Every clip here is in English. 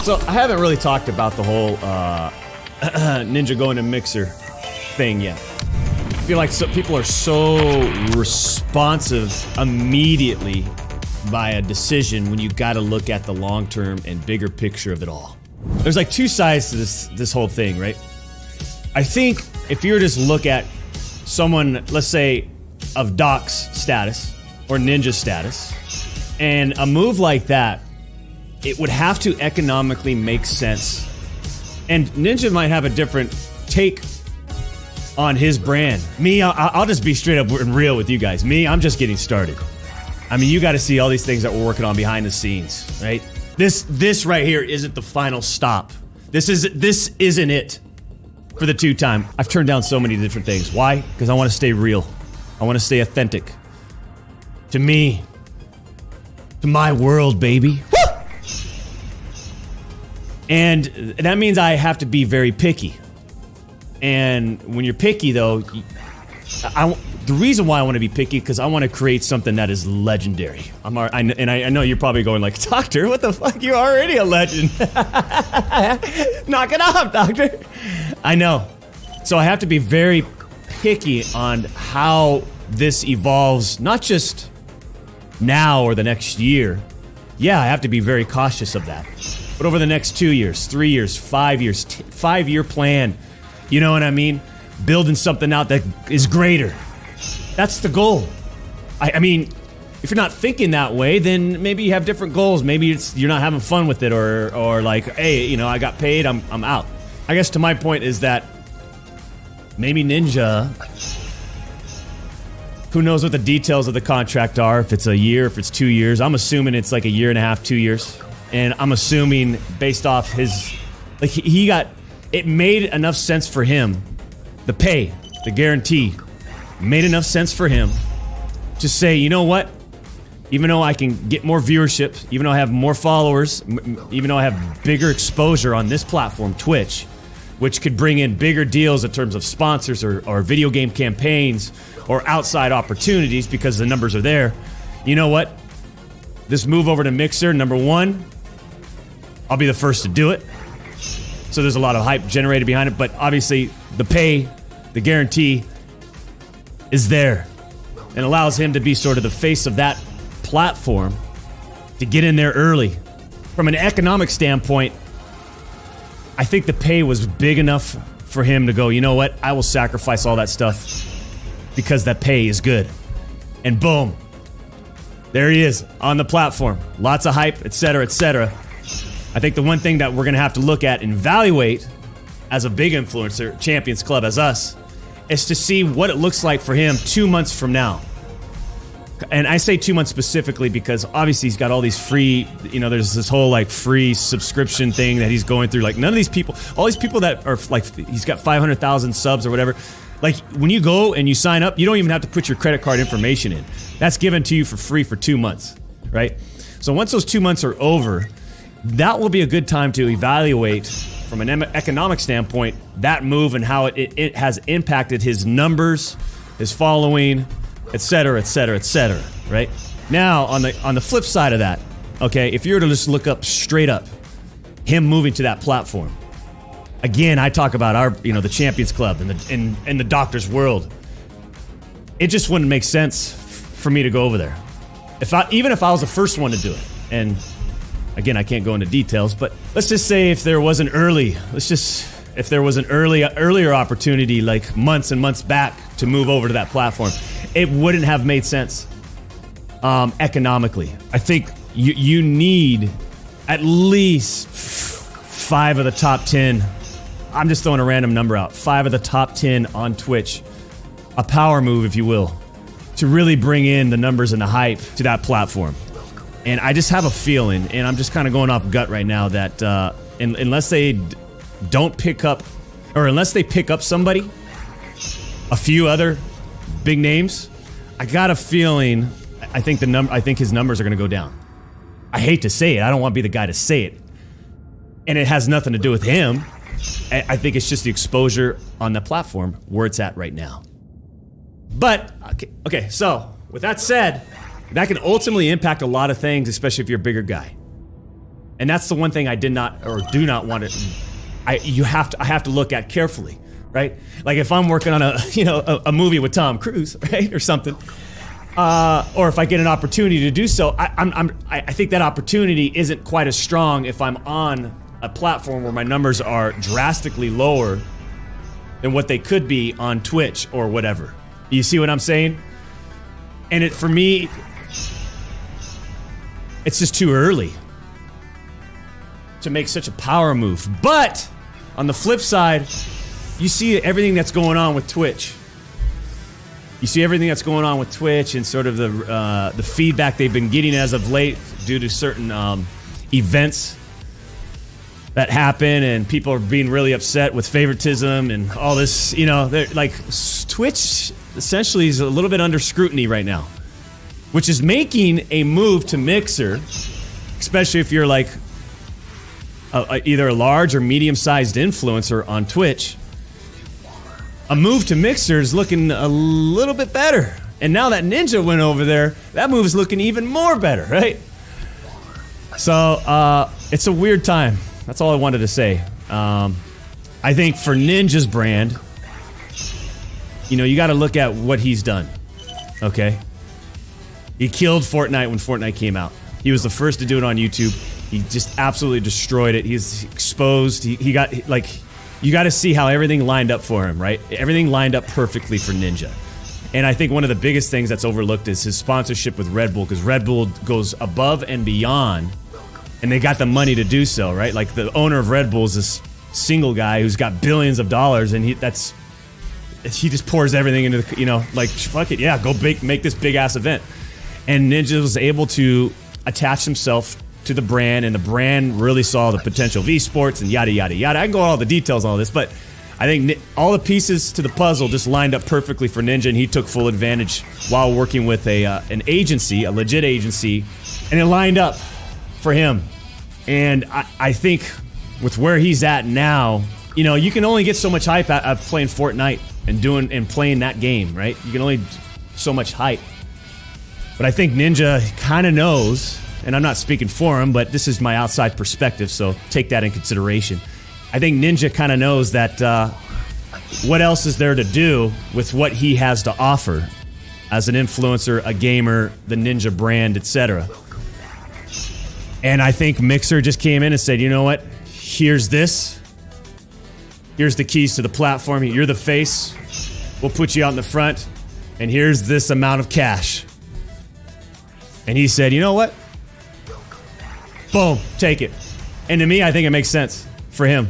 So I haven't really talked about the whole Ninja going to Mixer thing yet. I feel like people are so responsive immediately by a decision when you gotta look at the long-term and bigger picture of it all. There's like two sides to this whole thing, right? I think if you were to just look at someone, let's say, of Doc's status or Ninja's status, and a move like that, it would have to economically make sense. And Ninja might have a different take on his brand. Me, I'll just be straight up and real with you guys. Me, I'm just getting started. I mean, you got to see all these things that we're working on behind the scenes, right? This right here isn't the final stop. This isn't it for the two-time. I've turned down so many different things. Why? Because I want to stay real. I want to stay authentic. To me. To my world, baby. Woo! And that means I have to be very picky. And when you're picky, though, the reason why I want to be picky because I want to create something that is legendary. I know you're probably going like, Doctor, what the fuck? You're already a legend. Knock it off, Doctor. I know. So I have to be very picky on how this evolves, not just now or the next year. Yeah, I have to be very cautious of that. But over the next 2 years, 3 years, 5 years, 5-year plan, you know what I mean? Building something out that is greater. That's the goal. I mean, if you're not thinking that way, then maybe you have different goals. Maybe you're not having fun with it, or like, hey, you know, I got paid, I'm out. I guess to my point is that maybe Ninja, who knows what the details of the contract are, if it's a year, if it's 2 years. I'm assuming it's like a year and a half, 2 years. And I'm assuming based off his, like he got, it made enough sense for him. The pay, the guarantee, made enough sense for him to say, you know what? Even though I can get more viewership, even though I have more followers, even though I have bigger exposure on this platform, Twitch, which could bring in bigger deals in terms of sponsors or video game campaigns or outside opportunities because the numbers are there. You know what? This move over to Mixer, number one, I'll be the first to do it. So there's a lot of hype generated behind it, but obviously the pay, the guarantee is there and allows him to be sort of the face of that platform to get in there early. From an economic standpoint, I think the pay was big enough for him to go, you know what, I will sacrifice all that stuff because that pay is good. And boom, there he is on the platform. Lots of hype, etc., etc. I think the one thing that we're going to have to look at and evaluate as a big influencer, Champions Club as us, is to see what it looks like for him 2 months from now. And I say 2 months specifically because obviously he's got all these free, you know, there's this whole like free subscription thing that he's going through. Like none of these people, all these people that are like, he's got 500,000 subs or whatever. Like when you go and you sign up, you don't even have to put your credit card information in. That's given to you for free for 2 months, right? So once those 2 months are over, that will be a good time to evaluate from an economic standpoint that move and how it has impacted his numbers, his following, etc., etc., etc., right? Now, on the flip side of that, okay, if you were to just look up straight up him moving to that platform, again, I talk about our, you know, the Champions Club and the Doctor's world. It just wouldn't make sense for me to go over there. Even if I was the first one to do it. And again, I can't go into details, but let's just say if there was an earlier opportunity, like months and months back, to move over to that platform, it wouldn't have made sense economically. I think you need at least 5 of the top 10. I'm just throwing a random number out. 5 of the top 10 on Twitch, a power move, if you will, to really bring in the numbers and the hype to that platform. And I just have a feeling, and I'm just kind of going off gut right now, that unless they don't pick up, or unless they pick up somebody, a few other big names, I got a feeling, I think his numbers are going to go down. I hate to say it. I don't want to be the guy to say it. And it has nothing to do with him. I think it's just the exposure on the platform where it's at right now. But, okay, so with that said, that can ultimately impact a lot of things, especially if you're a bigger guy. And that's the one thing I did not or do not want to. I have to look at carefully, right? Like if I'm working on a movie with Tom Cruise, right, or something, or if I get an opportunity to do so, I think that opportunity isn't quite as strong if I'm on a platform where my numbers are drastically lower than what they could be on Twitch or whatever. You see what I'm saying? And for me, it's just too early to make such a power move. But on the flip side, you see everything that's going on with Twitch. You see everything that's going on with Twitch and sort of the feedback they've been getting as of late due to certain events that happen, and people are being really upset with favoritism and all this. They're like, Twitch essentially is a little bit under scrutiny right now, which is making a move to Mixer, especially if you're like either a large or medium-sized influencer on Twitch. A move to Mixer is looking a little bit better. And now that Ninja went over there, that move is looking even more better, right? So, it's a weird time. That's all I wanted to say. I think for Ninja's brand, you got to look at what he's done, okay? He killed Fortnite when Fortnite came out. He was the first to do it on YouTube. He just absolutely destroyed it. He's exposed. He got, like, you got to see how everything lined up for him, right? Everything lined up perfectly for Ninja. And I think one of the biggest things that's overlooked is his sponsorship with Red Bull, because Red Bull goes above and beyond, and they got the money to do so, right? Like, the owner of Red Bull is this single guy who's got billions of dollars, and he just pours everything into the, like, fuck it, yeah, go make this big-ass event. And Ninja was able to attach himself to the brand, and the brand really saw the potential of esports and yada, yada, yada. I can go all the details on all this, but I think all the pieces to the puzzle just lined up perfectly for Ninja, and he took full advantage while working with an agency, a legit agency, and it lined up for him. And I think with where he's at now, you can only get so much hype out of playing Fortnite and playing that game, right? You can only so much hype. But I think Ninja kind of knows, and I'm not speaking for him, but this is my outside perspective, so take that in consideration. I think Ninja kind of knows that what else is there to do with what he has to offer as an influencer, a gamer, the Ninja brand, etc. And I think Mixer just came in and said, you know what? Here's this. Here's the keys to the platform. You're the face. We'll put you out in the front. And here's this amount of cash. And he said, you know what? Boom, take it. And to me, I think it makes sense for him.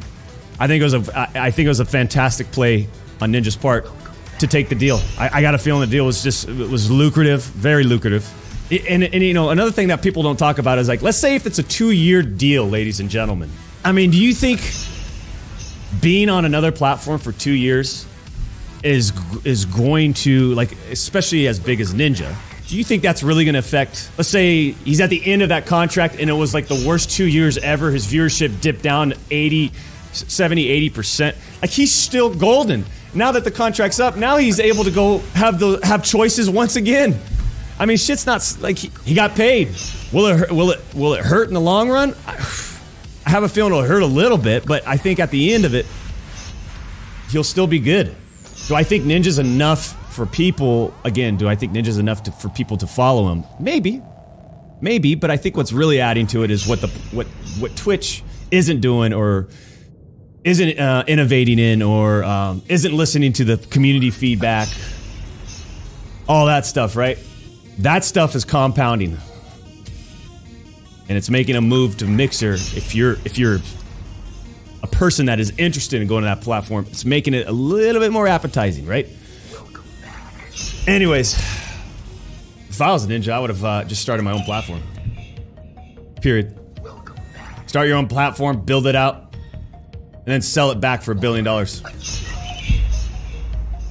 I think it was a fantastic play on Ninja's part to take the deal. I got a feeling the deal was lucrative, very lucrative. And another thing that people don't talk about is, like, let's say if it's a 2-year deal, ladies and gentlemen. I mean, do you think being on another platform for 2 years is going to, like, especially as big as Ninja, do you think that's really going to affect, let's say he's at the end of that contract and it was like the worst 2 years ever, his viewership dipped down 70, 80%. Like, he's still golden. Now that the contract's up, now he's able to go have choices once again. I mean, shit's not, like, he got paid. Will it hurt in the long run? I have a feeling it'll hurt a little bit, but I think at the end of it, he'll still be good. Do I think Ninja's enough for people? Again, do I think Ninja's enough for people to follow him? Maybe, but I think what's really adding to it is what Twitch isn't doing, or isn't innovating in, or isn't listening to the community feedback. All that stuff, right? That stuff is compounding, and it's making a move to Mixer. If you're a person that is interested in going to that platform, it's making it a little bit more appetizing, right? Anyways, if I was a Ninja, I would have just started my own platform. Period. Start your own platform, build it out, and then sell it back for $1 billion.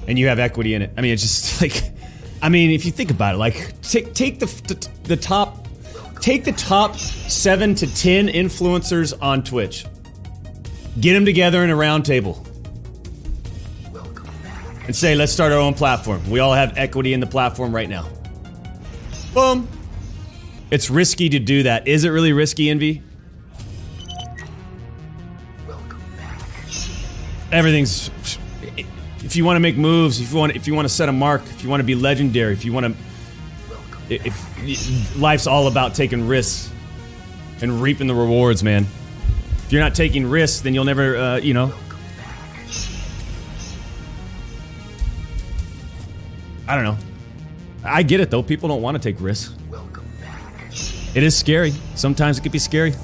And you have equity in it. I mean, it's just like, I mean, if you think about it, like, take the top 7 to 10 influencers on Twitch. Get them together in a round table and say, let's start our own platform. We all have equity in the platform right now. Boom. It's risky to do that. Is it really risky, Envy? everything's. If you want to make moves, if you want to set a mark, if you want to be legendary, if you want to, if life's all about taking risks and reaping the rewards, man. If you're not taking risks, then you'll never, you know. I don't know. I get it though. People don't want to take risks. It is scary. Sometimes it can be scary.